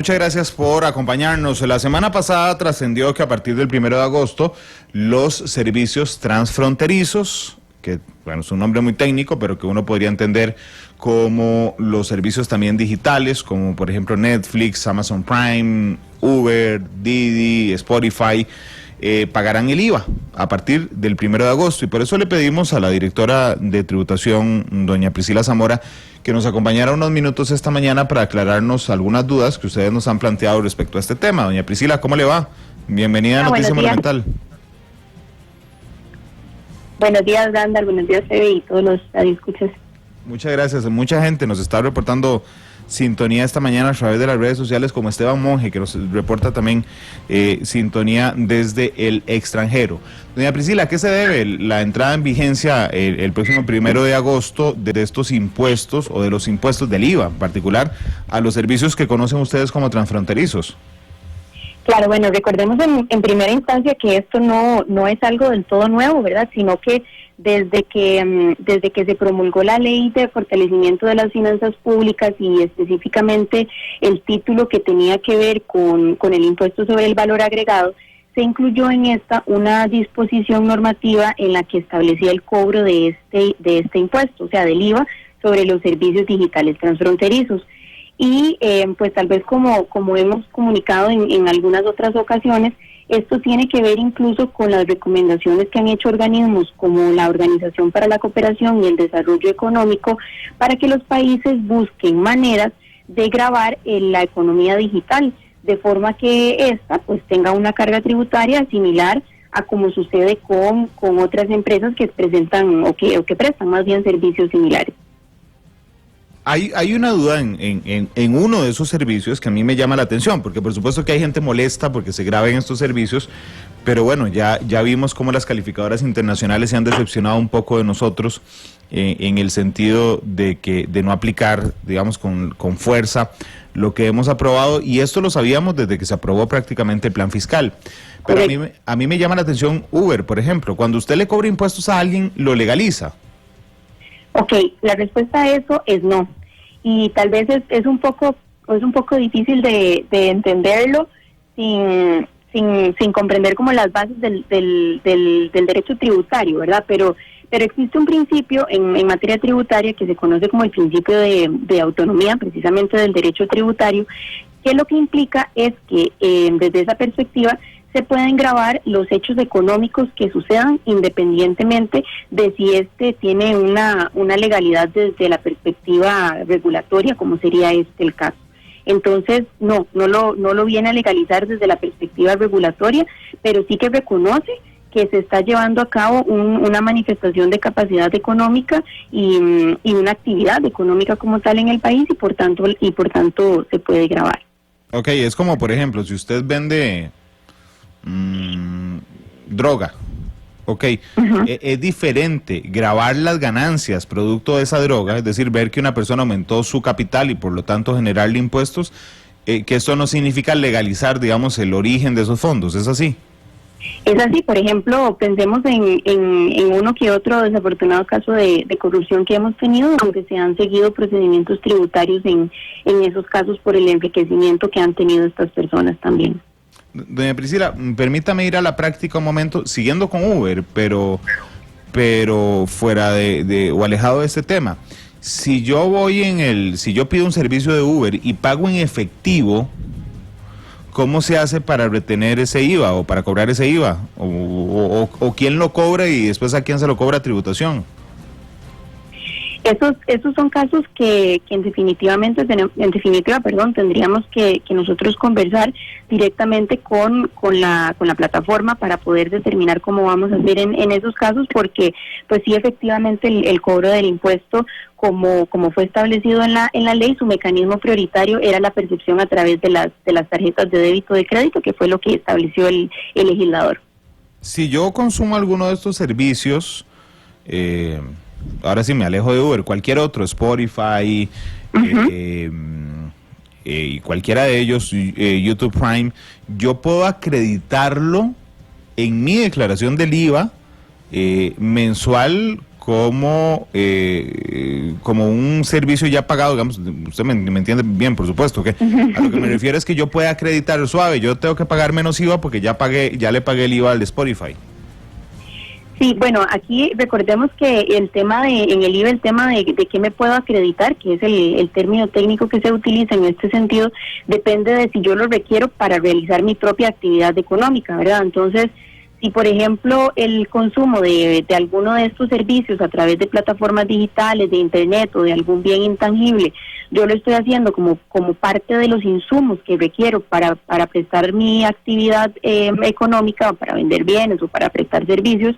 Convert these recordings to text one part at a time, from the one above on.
Muchas gracias por acompañarnos. La semana pasada trascendió que a partir del 1 de agosto los servicios transfronterizos, que bueno, es un nombre muy técnico, pero que uno podría entender como los servicios también digitales, como por ejemplo Netflix, Amazon Prime, Uber, Didi, Spotify, pagarán el IVA a partir del 1 de agosto. Y por eso le pedimos a la directora de tributación, doña Priscila Zamora, que nos acompañara unos minutos esta mañana para aclararnos algunas dudas que ustedes nos han planteado respecto a este tema. Doña Priscila, ¿cómo le va? Bienvenida a Noticia Monumental. Buenos días, Gandalf, buenos días, Febe, y todos los radioescuchas. Muchas gracias. Mucha gente nos está reportando sintonía esta mañana a través de las redes sociales, como Esteban Monge, que nos reporta también sintonía desde el extranjero. Doña Priscila, ¿a qué se debe la entrada en vigencia el próximo 1 de agosto de estos impuestos, o de los impuestos del IVA en particular, a los servicios que conocen ustedes como transfronterizos? Claro, bueno, recordemos en primera instancia que esto no es algo del todo nuevo, ¿verdad? Sino que desde que se promulgó la ley de fortalecimiento de las finanzas públicas, y específicamente el título que tenía que ver con el impuesto sobre el valor agregado, se incluyó en esta una disposición normativa en la que establecía el cobro de este impuesto, o sea, del IVA sobre los servicios digitales transfronterizos. Y pues tal vez como hemos comunicado en algunas otras ocasiones, esto tiene que ver incluso con las recomendaciones que han hecho organismos como la Organización para la Cooperación y el Desarrollo Económico, para que los países busquen maneras de gravar la economía digital, de forma que ésta pues tenga una carga tributaria similar a como sucede con otras empresas que presentan o que prestan más bien servicios similares. Hay una duda en uno de esos servicios que a mí me llama la atención, porque por supuesto que hay gente molesta porque se graben estos servicios, pero bueno, ya vimos cómo las calificadoras internacionales se han decepcionado un poco de nosotros en el sentido de no aplicar, digamos, con fuerza lo que hemos aprobado, y esto lo sabíamos desde que se aprobó prácticamente el plan fiscal. Pero a mí me llama la atención Uber, por ejemplo. Cuando usted le cobra impuestos a alguien, ¿lo legaliza? Ok, la respuesta a eso es no. Y tal vez es un poco difícil de entenderlo sin comprender como las bases del derecho tributario, ¿verdad? Pero existe un principio en materia tributaria que se conoce como el principio de autonomía, precisamente del derecho tributario, que lo que implica es que desde esa perspectiva se pueden gravar los hechos económicos que sucedan independientemente de si este tiene una legalidad desde la perspectiva regulatoria, como sería el caso. Entonces, no lo viene a legalizar desde la perspectiva regulatoria, pero sí que reconoce que se está llevando a cabo una manifestación de capacidad económica y una actividad económica como tal en el país, y por tanto se puede gravar. Ok, es como por ejemplo, si usted vende droga, ok, es diferente grabar las ganancias producto de esa droga, es decir, ver que una persona aumentó su capital y por lo tanto generarle impuestos, que esto no significa legalizar, digamos, el origen de esos fondos, ¿es así? Es así. Por ejemplo, pensemos en uno que otro desafortunado caso de corrupción que hemos tenido, aunque se han seguido procedimientos tributarios en esos casos por el enriquecimiento que han tenido estas personas también. Doña Priscila, permítame ir a la práctica un momento, siguiendo con Uber, pero fuera o alejado de este tema. Si yo pido un servicio de Uber y pago en efectivo, ¿cómo se hace para retener ese IVA o para cobrar ese IVA? ¿O quién lo cobra y después a quién se lo cobra tributación? Esos son casos que en definitiva, tendríamos que nosotros conversar directamente con la plataforma para poder determinar cómo vamos a hacer en esos casos, porque pues sí, efectivamente el cobro del impuesto, como fue establecido en la ley, su mecanismo prioritario era la percepción a través de las tarjetas de débito de crédito, que fue lo que estableció el legislador. Si yo consumo alguno de estos servicios, ahora sí me alejo de Uber, cualquier otro, Spotify, y cualquiera de ellos, YouTube Prime, yo puedo acreditarlo en mi declaración del IVA mensual como un servicio ya pagado, digamos, usted me entiende bien, por supuesto, que a lo que me refiero es que yo pueda acreditar suave, yo tengo que pagar menos IVA porque ya le pagué el IVA al de Spotify. Sí, bueno, aquí recordemos que el tema en el IVA, el tema de qué me puedo acreditar, que es el término técnico que se utiliza en este sentido, depende de si yo lo requiero para realizar mi propia actividad económica, ¿verdad? Entonces, si por ejemplo el consumo de alguno de estos servicios a través de plataformas digitales, de internet o de algún bien intangible, yo lo estoy haciendo como parte de los insumos que requiero para prestar mi actividad económica, o para vender bienes o para prestar servicios,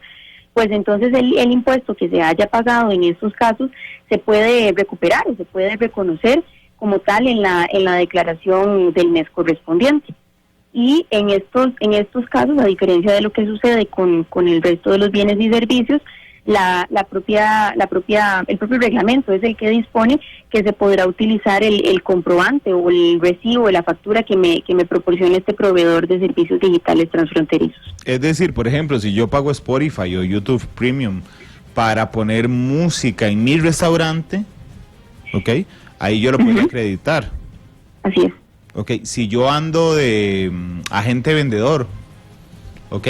pues entonces el impuesto que se haya pagado en estos casos se puede recuperar o se puede reconocer como tal en la declaración del mes correspondiente. Y en estos casos, a diferencia de lo que sucede con el resto de los bienes y servicios, el propio reglamento es el que dispone que se podrá utilizar el comprobante o el recibo de la factura que me proporcione este proveedor de servicios digitales transfronterizos. Es decir, por ejemplo, si yo pago Spotify o YouTube Premium para poner música en mi restaurante, ¿ok? Ahí yo lo podría acreditar. Así es. Ok, si yo ando de agente vendedor, ok,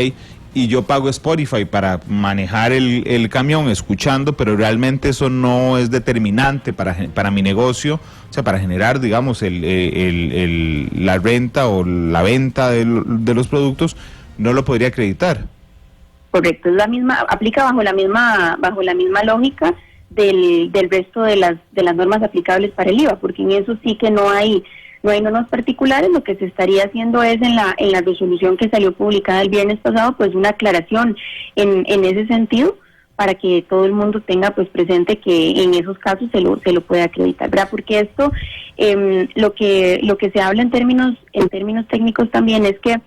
y yo pago Spotify para manejar el camión escuchando, pero realmente eso no es determinante para mi negocio, o sea, para generar, digamos, la renta o la venta de los productos, no lo podría acreditar. Correcto, es la misma, aplica bajo la misma lógica del resto de las normas aplicables para el IVA, porque en eso sí que no hay normas particulares. Lo que se estaría haciendo es en la resolución que salió publicada el viernes pasado, pues una aclaración en ese sentido, para que todo el mundo tenga pues presente que en esos casos se lo puede acreditar, ¿verdad? Porque esto, lo que se habla en términos técnicos también es que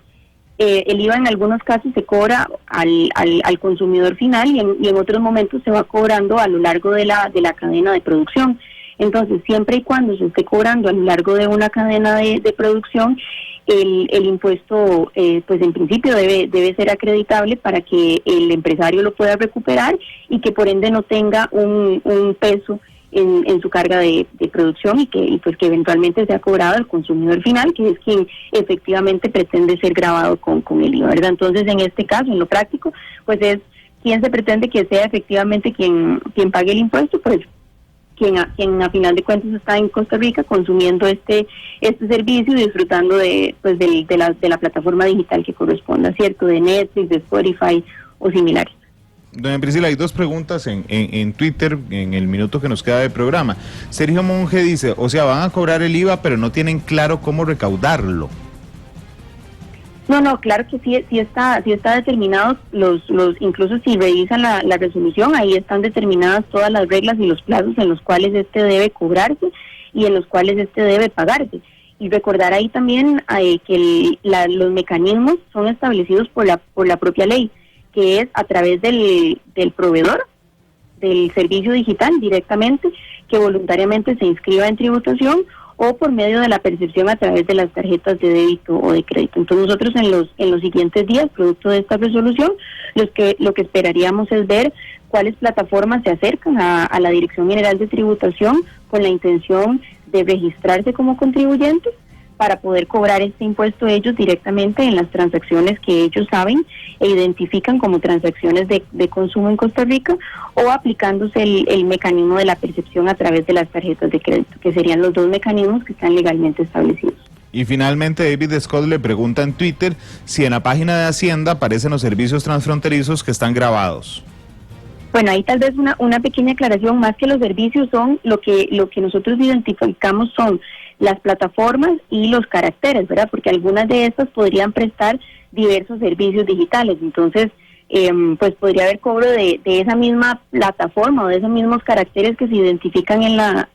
el IVA en algunos casos se cobra al consumidor final y en otros momentos se va cobrando a lo largo de la cadena de producción. Entonces, siempre y cuando se esté cobrando a lo largo de una cadena de producción, el impuesto, pues en principio debe ser acreditable para que el empresario lo pueda recuperar y que por ende no tenga un peso en su carga de producción y pues que eventualmente sea cobrado al consumidor final, que es quien efectivamente pretende ser grabado con el IVA, ¿verdad? Entonces, en este caso, en lo práctico, pues es quien se pretende que sea efectivamente quien pague el impuesto, pues quien a final de cuentas está en Costa Rica consumiendo este servicio y disfrutando de la plataforma digital que corresponda, ¿cierto? De Netflix, de Spotify o similares. Doña Priscila, hay dos preguntas en Twitter en el minuto que nos queda de programa. Sergio Monge dice, o sea, van a cobrar el IVA, pero no tienen claro cómo recaudarlo. No, claro que sí está determinado, incluso si revisan la resolución, ahí están determinadas todas las reglas y los plazos en los cuales este debe cobrarse y en los cuales este debe pagarse. Y recordar ahí también que los mecanismos son establecidos por la propia ley, que es a través del proveedor del servicio digital directamente, que voluntariamente se inscriba en tributación, o por medio de la percepción a través de las tarjetas de débito o de crédito. Entonces nosotros en los siguientes días, producto de esta resolución, lo que esperaríamos es ver cuáles plataformas se acercan a la Dirección General de Tributación con la intención de registrarse como contribuyentes para poder cobrar este impuesto ellos directamente en las transacciones que ellos saben e identifican como transacciones de consumo en Costa Rica, o aplicándose el mecanismo de la percepción a través de las tarjetas de crédito, que serían los dos mecanismos que están legalmente establecidos. Y finalmente David Scott le pregunta en Twitter si en la página de Hacienda aparecen los servicios transfronterizos que están grabados. Bueno, ahí tal vez una pequeña aclaración, más que los servicios son lo que nosotros identificamos son las plataformas y los caracteres, ¿verdad? Porque algunas de estas podrían prestar diversos servicios digitales, entonces pues podría haber cobro de esa misma plataforma o de esos mismos caracteres que se identifican en la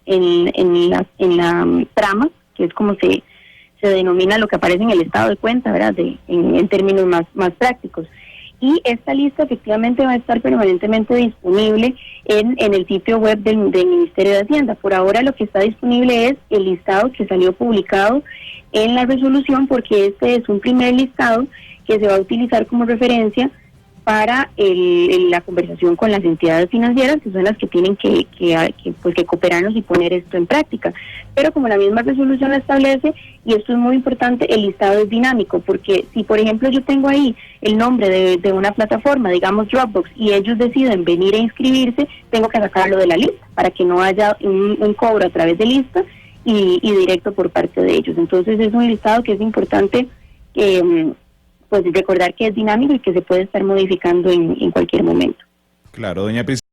trama, que es como se denomina lo que aparece en el estado de cuenta, ¿verdad? En términos más prácticos. Y esta lista efectivamente va a estar permanentemente disponible en el sitio web del Ministerio de Hacienda. Por ahora lo que está disponible es el listado que salió publicado en la resolución, porque este es un primer listado que se va a utilizar como referencia para la conversación con las entidades financieras, que son las que tienen que cooperarnos y poner esto en práctica. Pero como la misma resolución establece, y esto es muy importante, el listado es dinámico, porque si por ejemplo yo tengo ahí el nombre de una plataforma, digamos Dropbox, y ellos deciden venir a inscribirse, tengo que sacarlo de la lista para que no haya un cobro a través de lista y directo por parte de ellos. Entonces es un listado que es importante pues recordar que es dinámico y que se puede estar modificando en cualquier momento. Claro, doña Priscila.